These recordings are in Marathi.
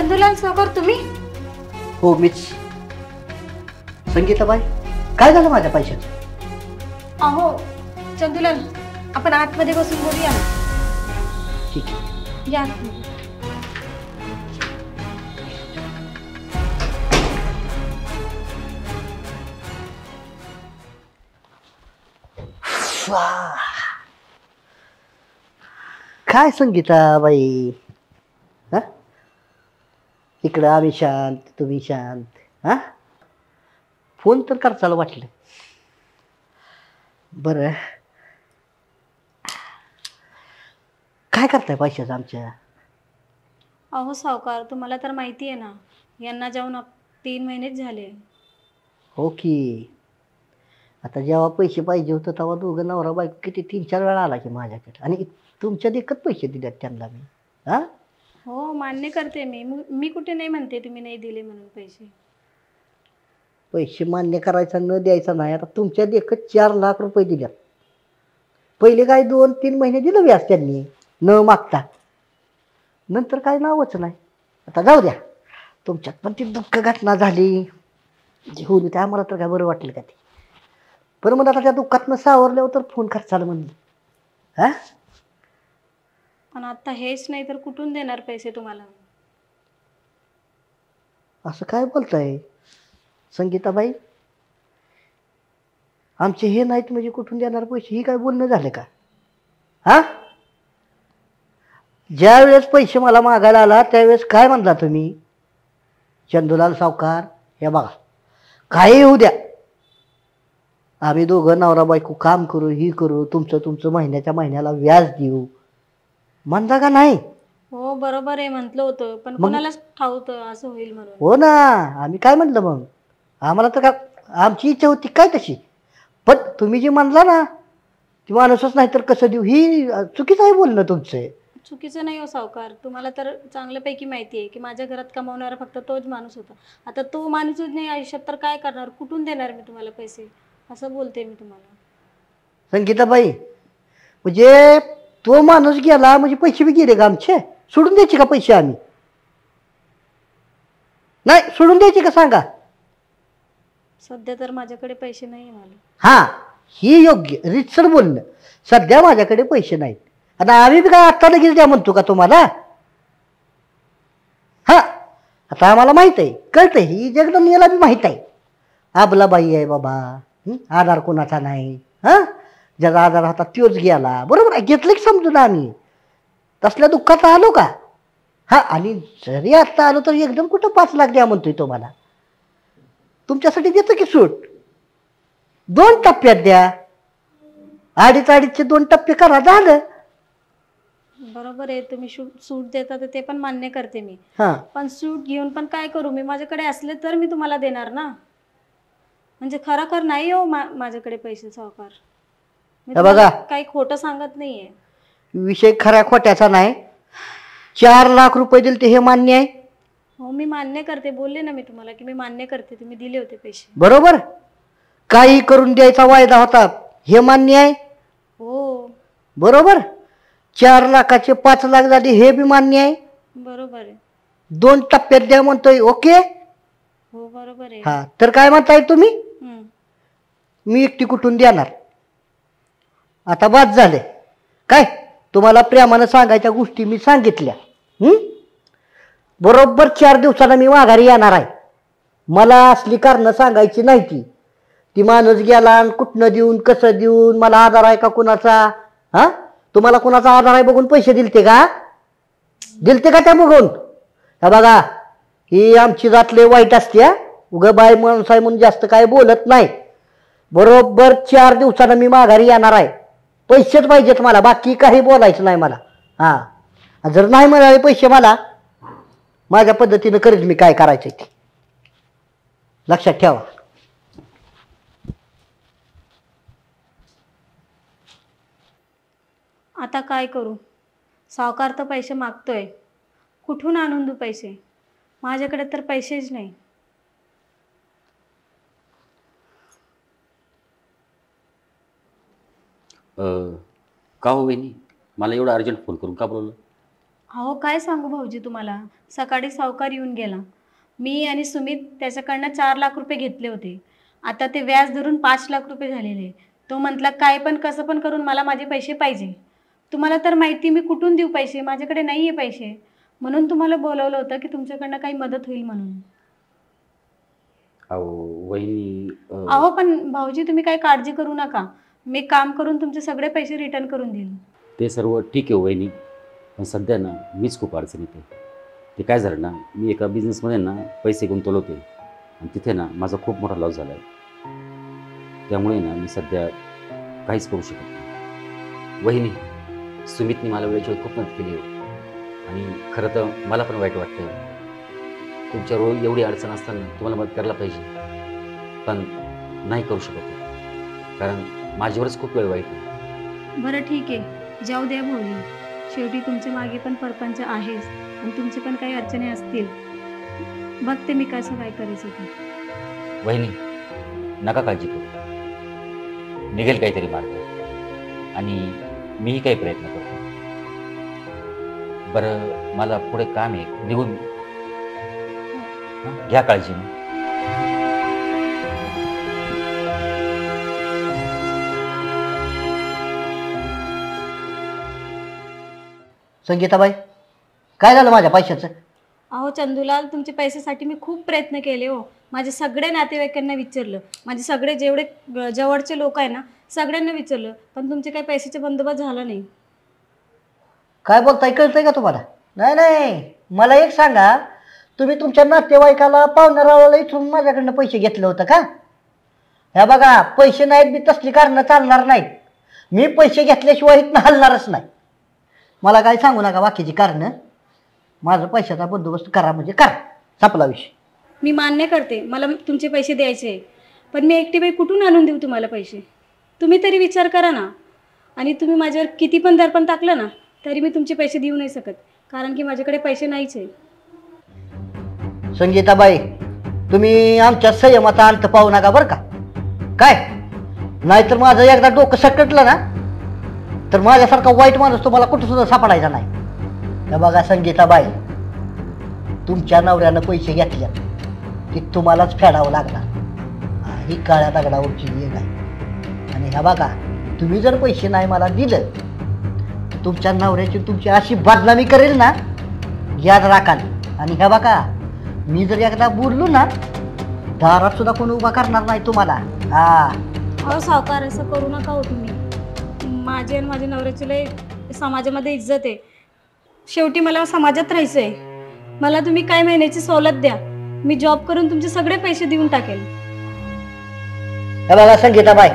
चंदूलाल सावकार तुम्ही? हो मीच. संगीताबाई, काय झालं माझ्या पैशाचं? अहो चंदूलाल, आपण आतमध्ये बसून बोलूया ना. ठीक आहे, या. काय संगीताबाई, हा? इकडं आम्ही शांत, तुम्ही शांत. हा, फोन तर करचाल वाटलं. बरं, काय करताय पैशाचं आमच्या? अहो सावकार, तुम्हाला तर माहिती आहे ना, यांना जाऊन 3 महिनेच झाले. हो की, आता जेव्हा पैसे पाहिजे होतं तेव्हा दोघं नवरा बायको किती 3-4 वेळा आला की माझ्याकडे, आणि तुमच्या देखत पैसे दिलेत त्यांना मी. हा, हो मान्य करते मी कुठे नाही म्हणते तुम्ही नाही दिले म्हणून पैसे. पैसे मान्य करायचा न द्यायचा नाही. आता तुमच्या देखत 4 लाख रुपये दिल्यात. पहिले काय 2-3 महिने दिलं व्याज त्यांनी न मागता, नंतर काय नावच नाही. आता जाऊ द्या, तुमच्यात पण ती दुःख घटना झाली, होऊ दे. आम्हाला तर काय बरं वाटलं का ते. पण मग आता त्या दुःखातनं सावरल्यावर तर फोन खर्चाला म्हणलं. हा, पण आता हेच नाही तर कुठून देणार पैसे तुम्हाला? असं काय बोलताय संगीताबाई? आमचे हे नाहीत म्हणजे कुठून देणार पैसे? ही काय बोलणं झालं का? हा, ज्या वेळेस पैसे मला मागायला आला त्यावेळेस काय म्हणला तुम्ही? चंदूलाल सावकार, हे बघा, काही होऊ द्या, आम्ही दोघं नवरा बायको काम करू, ही करू, तुमचं महिन्याच्या महिन्याला व्याज देऊ म्हणता का नाही? हो बरोबर आहे, म्हटलं होतं, पण कोणालाच ठाऊतं असं होईल म्हणून. हो ना, आम्ही काय म्हटलं मग? आम्हाला तर का आमची इच्छा होती काय तशी, पण तुम्ही जे म्हणला ना ती माणूसच नाही तर कसं देऊ, ही चुकीचं आहे बोलणं तुमचं. चुकीचं नाही हो सावकार, तुम्हाला तर चांगल्यापैकी माहिती आहे की माझ्या घरात कमावणारा फक्त तोच माणूस होता. आता तो माणूसच नाही आयुष्यात तर काय करणार, कुठून देणार मी तुम्हाला पैसे, असं बोलते मी तुम्हाला. संगीताबाई, म्हणजे तो माणूस गेला म्हणजे पैसे बी गेले का आमचे? सोडून द्यायचे का पैसे? आम्ही नाही सोडून द्यायचे का सांगा? सध्या तर माझ्याकडे पैसे नाही मला. हा, ही योग्य रीतसर बोलणं. सध्या माझ्याकडे पैसे नाहीत, आता आम्ही बी काय आत्ता लगेच द्या म्हणतो का तुम्हाला? हा, आता आम्हाला माहित आहे, कळतंय, ही जगदंबेला बी माहित आहे आबलाबाई आहे बाबा. आधार कोणाचा नाही. हा, ज्याचा आधार होता तोच गेला, बरोबर आहे, घेतलं की समजून. आम्ही तसल्या दुःखात आलो का? हा, आणि जरी आत्ता आलो तर एकदम कुठं 5 लाख द्या म्हणतोय तुम्हाला? तुमच्यासाठी देतो की सूट, 2 टप्प्यात द्या. 2.5चे 2 टप्पे करा, झालं. बरोबर आहे, तुम्ही सूट देता तर ते पण मान्य करते मी. हा, पण सूट घेऊन पण काय करू मी? माझ्याकडे असले तर मी तुम्हाला देणार ना. म्हणजे खरोखर नाही हो माझ्याकडे पैसे सावकार. मी बघा, काही खोटं सांगत नाहीये. विषय खऱ्या खोट्याचा नाही. 4 लाख रुपये दिले ते हे मान्य आहे? हो मी मान्य करते, बोलले ना मी तुम्हाला की मी मान्य करते, तुम्ही दिले होते पैसे. बरोबर. काही करून द्यायचा वायदा होता हे मान्य आहे? हो बरोबर. 4 लाखाचे 5 लाख झाले हे बी मान्य आहे? बरोबर आहे. 2 टप्प्यात द्या म्हणतोय, ओके. हो बरोबर आहे. हा, तर काय म्हणताय तुम्ही? मी एकटी कुठून देणार? आता बाद झाले काय? तुम्हाला प्रेमानं सांगायच्या गोष्टी मी सांगितल्या. बरोबर 4 दिवसाला मी माघारी येणार आहे. मला असली कारणं सांगायची नाही. ती माणूस गेला आणि कुठनं देऊन कसं देऊन, मला आधार आहे का कुणाचा? हा, तुम्हाला कुणाचा आधार आहे बघून पैसे दिलते का? दिलते का त्या बघून? हा बघा, ही आमची जातले वाईट असते. उगं बाय माणूस आहे म्हणून जास्त काय बोलत नाही. बरोबर 4 दिवसानं मी माघारी येणार आहे. पैसेच पाहिजेत मला, बाकी काही बोलायचं नाही मला. हा, जर नाही मिळाले पैसे मला, माझ्या पद्धतीनं करेल मी काय करायचं ते, लक्षात ठेवा. आता काय करू? सावकार तर पैसे मागतोय, कुठून आणून देऊ पैसे? माझ्याकडे तर पैसेच नाही. का हो वहिनी, मला एवढा अर्जंट फोन करून का बोलवलं? अहो काय सांगू भाऊजी तुम्हाला, सकाळी सावकार येऊन गेला. मी आणि सुमित त्याच्याकडनं 4 लाख रुपये घेतले होते. आता ते व्याज धरून 5 लाख रुपये झालेले. तो म्हटला काय पण कसं पण करून मला माझे पैसे पाहिजे. तुम्हाला तर माहिती मी कुठून देऊ पैसे, माझ्याकडे नाही आहे पैसे. म्हणून तुम्हाला बोलवलं होतं की तुमच्याकडनं काही मदत होईल म्हणून. अहो वहिनी अहो पण भाऊजी तुम्ही काही काळजी करू नका, मी काम करून तुमचे सगळे पैसे रिटर्न करून देईल. ते सर्व ठीक आहे वहिनी, पण सध्या ना मीच खूप अडचण येते. ते काय झालं ना, मी एका बिझनेसमध्ये ना पैसे गुंतवले होते आणि तिथे ना माझा खूप मोठा लॉस झाला आहे. त्यामुळे ना मी सध्या काहीच करू शकत नाही. वहिनी, सुमितने मला वेळेच्या वेळी खूप मदत केली आहे आणि खरं तर मला पण वाईट वाटतं. तुमच्या रोज एवढी अडचण असताना तुम्हाला मदत करायला पाहिजे, पण नाही करू शकत कारण माझ्यावरच खूप वेळ वाईट आहे. बरं ठीक आहे, जाऊ द्या भाऊजी. शेवटी तुमच्या मागे पण परपंच आहेच आणि तुमची पण काही अडचणी असतील. बघते मी कसं काय करायचं ते. वहिनी नका काळजी करू, निघेल काहीतरी मार्ग आणि मीही काही प्रयत्न करतो. बरं मला पुढे काम आहे, निघून घ्या काळजी. संगीताबाई, काय झालं माझ्या पैशाचं? अहो चंदूलाल, तुमच्या पैशासाठी मी खूप प्रयत्न केले हो. माझे सगळे नातेवाईकांना विचारलं, माझे सगळे जेवढे जवळचे लोक आहे ना सगळ्यांना विचारलं, पण तुमचे काही पैशाचा बंदोबस्त झाला नाही. काय बोलताय, कळतंय का तुम्हाला? नाही नाही, मला एक सांगा, तुम्ही तुमच्या नातेवाईकाला पाहुण्यारावाला इथून माझ्याकडनं पैसे घेतले होतं का? ह्या बघा, पैसे नाहीत मी तसली कारणं चालणार नाहीत. मी पैसे घेतल्याशिवाय इथनं हलणारच नाही. मला काय सांगू नका बाकीची कारणं. माझं पैशाचा बंदोबस्त करा म्हणजे करा, संपला विषय. मी मान्य करते मला तुमचे पैसे द्यायचे आहे, पण मी एकटी बाई कुठून आणून देऊ तुम्हाला पैसे? तुम्ही तरी विचार करा ना. आणि तुम्ही माझ्यावर किती पण दर्पण टाकलं ना तरी मी तुमचे पैसे देऊ नाही शकत, कारण की माझ्याकडे पैसे नाहीच आहे. संगीताबाई, तुम्ही आमच्या संयमाचा अंत पाहू नका बरं का. काय नाहीतर माझं एकदा डोकं सटकलं ना तर माझ्यासारखा वाईट माणूस तुम्हाला कुठं सुद्धा सापडायचा नाही. हे बघा संगीताबाई, तुमच्या नवऱ्यानं पैसे घेतले की तुम्हालाच फेडावं लागणार. ही काळ्या दगडावरची वेग आहे. आणि ह्या बघा, तुम्ही जर पैसे नाही मला दिलं तर तुमच्या नवऱ्याची तुमची अशी बदनामी करेल ना, याद राखाल. आणि ह्या बघा, मी जर एकदा बोललो ना दारात सुद्धा कोणी उभा करणार नाही तुम्हाला. अहो सावकार, असं करू नका हो तुम्ही. माझी आणि माझ्या नवऱ्याची लय समाजामध्ये इज्जत आहे. शेवटी मला समाजात राहायचं आहे. मला तुम्ही काय महिन्याची सवलत द्या, मी जॉब करून तुमचे सगळे पैसे देऊन टाकेल. हे बघा संगीताबाई,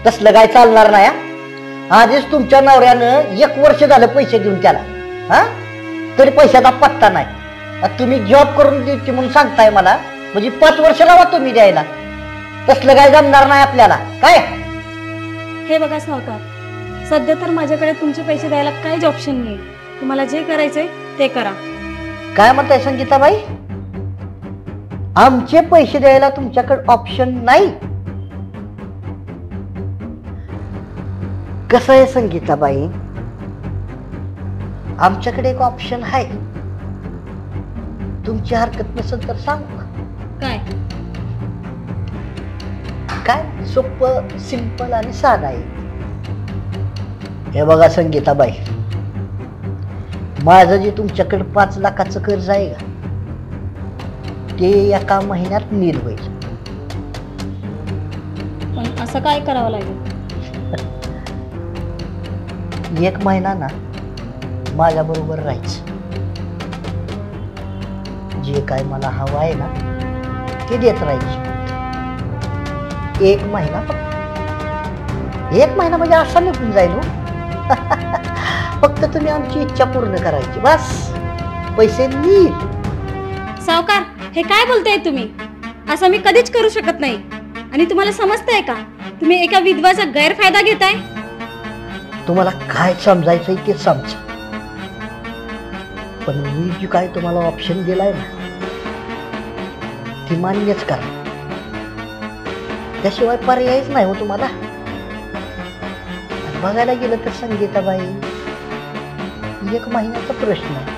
तसलं काय चालणार नाही. आधीच तुमच्या नवऱ्यानं 1 वर्ष झालं पैसे देऊन त्याला, तरी पैशाचा पत्ता नाही. तुम्ही जॉब करून देते म्हणून सांगताय मला, म्हणजे 5 वर्ष लावा तुम्ही द्यायला. तसलं काय जमणार नाही आपल्याला. काय हे बघा सावकार, सध्या तर माझ्याकडे तुमचे पैसे द्यायला काहीच ऑप्शन नाही. तुम्हाला जे करायचंय ते करा. काय म्हणताय संगीताबाई? आमचे पैसे द्यायला तुमच्याकडे ऑप्शन नाही? कसं आहे संगीताबाई, आमच्याकडे एक ऑप्शन आहे. तुमची हरकत नसेल तर सांगू का? काय? काय सोपं, सिंपल आणि साधं आहे. हे बघा संगीताबाई, माझं जे तुमच्याकडे 5 लाखाचं कर्ज आहे का, ते एका महिन्यात नील होईल. पण असं काय करावं लागेल? 1 महिना ना माझ्या बरोबर राहायचं. जे काय मला हवं आहे ना ते देत राहायचं. 1 महिना फक्त. 1 महिना म्हणजे असा निघून जाईल हो. फक्त तुम्ही आमची इच्छा पूर्ण करायची, बस. पैसे नील. सावकार, हे काय बोलताय तुम्ही? असं मी कधीच करू शकत नाही. आणि तुम्हाला समजतंय का, तुम्ही एका विधवाचा गैरफायदा घेताय. तुम्हाला काय समजायचंय ते समजा, पण मी जी काय तुम्हाला ऑप्शन दिलाय ना ती मान्यच करा. त्याशिवाय पर्यायच नाही हो तुम्हाला. बघायला गेलं तर संगीताबाई, 1 महिन्याचा प्रश्न आहे.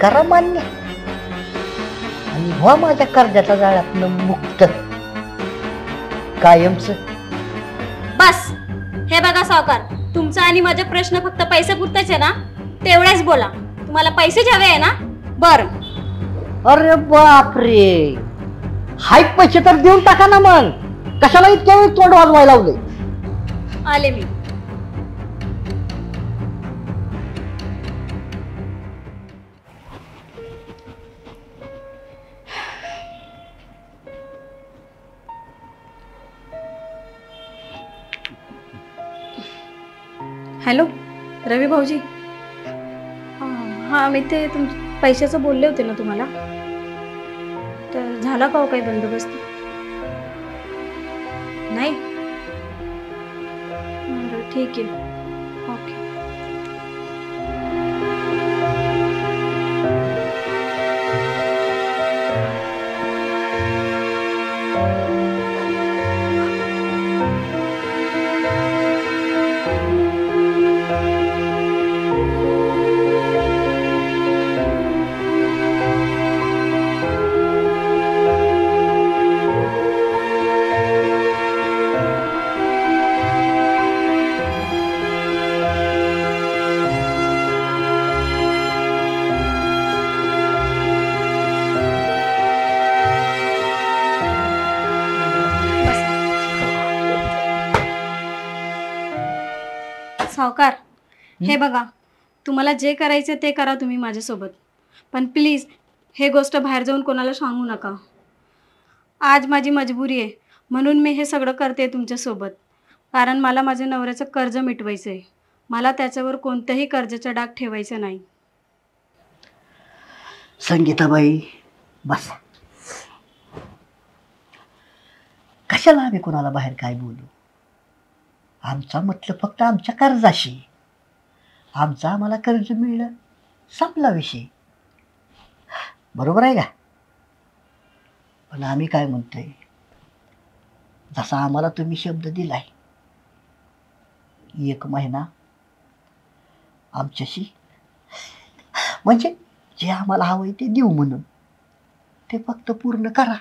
करा मान्य आणि व्हा माझ्या कर्जाच्या जाळ्यातनं मुक्त कायमच. बस हे बघा सावकार, तुमचा आणि माझे प्रश्न फक्त पैसे पुरताच आहे ना? तेवढेच बोला. तुम्हाला पैसे हवे आहे ना? बरं. अरे बापरे, हाय पैसे तर देऊन टाका ना मग. कशाला इतक्या वेळ तोंड वाजवायला लावले? आले मी. हॅलो रवी भाऊजी. हां मी ते पैशाचं बोलले होते ना तुम्हाला, तर झाला का हो काही बंदोबस्त? नाही. बरं ठीक आहे. ओके. सावकार हे बघा, तुम्हाला जे करायचं ते करा तुम्ही माझ्यासोबत, पण प्लीज हे गोष्ट बाहेर जाऊन कोणाला सांगू नका. आज माझी मजबुरी आहे म्हणून मी हे सगळं करते तुमच्यासोबत, कारण मला माझ्या नवऱ्याचं कर्ज मिटवायचं आहे. मला त्याच्यावर कोणत्याही कर्जाचा डाग ठेवायचा नाही. संगीताबाई बस. कशाला आम्ही कोणाला बाहेर काय बोलू? आमचा मतलब फक्त आमच्या कर्जाशी. आमचं आम्हाला कर्ज मिळलं, संपला विषय. बरोबर आहे का? पण आम्ही काय म्हणतोय, जसा आम्हाला तुम्ही शब्द दिलाय 1 महिना आमच्याशी, म्हणजे जे आम्हाला हवंय ते देऊ म्हणून, ते फक्त पूर्ण करा.